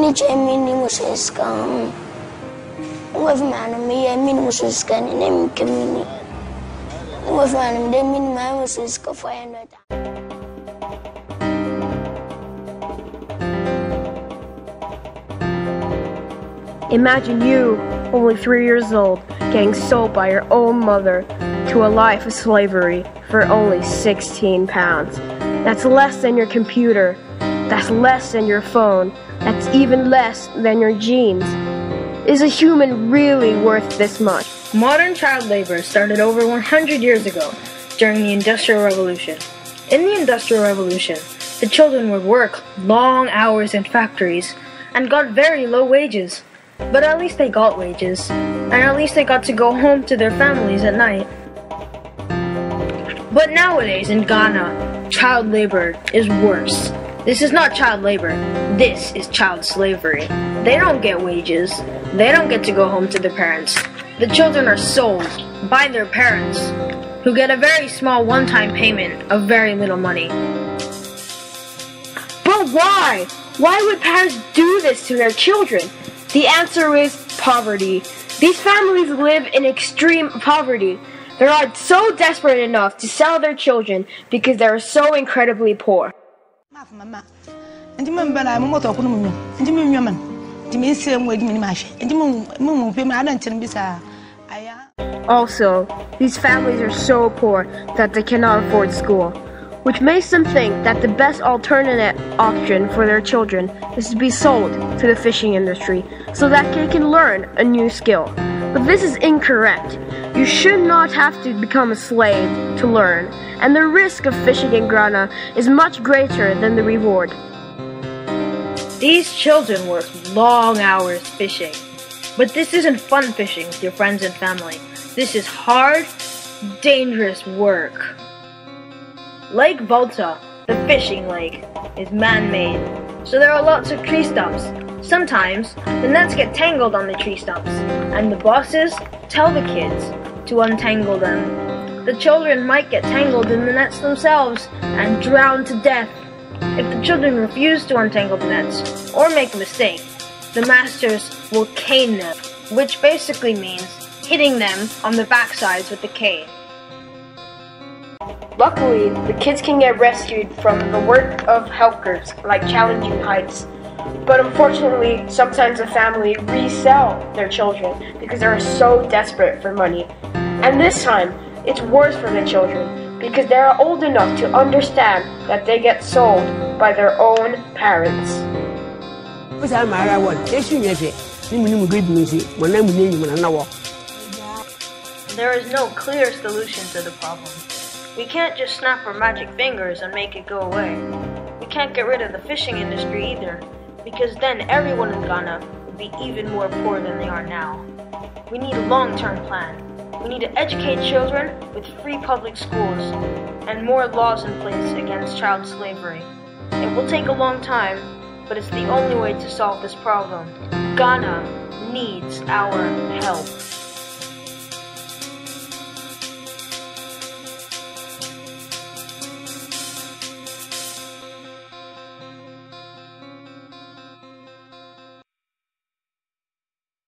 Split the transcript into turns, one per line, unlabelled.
Mini Jamie was come. With man, me, I mean, was scanning him, community. With man, they mean man was for
Imagine you, only 3 years old, getting sold by your own mother to a life of slavery for only 16 pounds. That's less than your computer. That's less than your phone. That's even less than your jeans. Is a human really worth this much?
Modern child labor started over 100 years ago during the Industrial Revolution. In the Industrial Revolution, the children would work long hours in factories and got very low wages. But at least they got wages, and at least they got to go home to their families at night. But nowadays in Ghana, child labor is worse. This is not child labor, this is child slavery. They don't get wages, they don't get to go home to their parents. The children are sold by their parents, who get a very small one-time payment of very little money.
But why? Why would parents do this to their children? The answer is poverty. These families live in extreme poverty. They are so desperate enough to sell their children because they are so incredibly poor. Also, these families are so poor that they cannot afford school, which makes them think that the best alternative option for their children is to be sold to the fishing industry so that they can learn a new skill. But this is incorrect. You should not have to become a slave to learn, and the risk of fishing in Ghana is much greater than the reward.
These children work long hours fishing, but this isn't fun fishing with your friends and family. This is hard, dangerous work. Lake Volta, the fishing lake, is man-made, so there are lots of tree stumps. Sometimes, the nets get tangled on the tree stumps, and the bosses tell the kids to untangle them. The children might get tangled in the nets themselves and drown to death. If the children refuse to untangle the nets, or make a mistake, the masters will cane them, which basically means hitting them on the backsides with a cane.
Luckily, the kids can get rescued from the work of helpers, like challenging heights. But unfortunately, sometimes the family resell their children because they are so desperate for money. And this time, it's worse for the children because they are old enough to understand that they get sold by their own parents.
There is no clear solution to the problem. We can't just snap our magic fingers and make it go away. We can't get rid of the fishing industry either, because then everyone in Ghana would be even more poor than they are now. We need a long-term plan. We need to educate children with free public schools and more laws in place against child slavery. It will take a long time, but it's the only way to solve this problem. Ghana needs our help.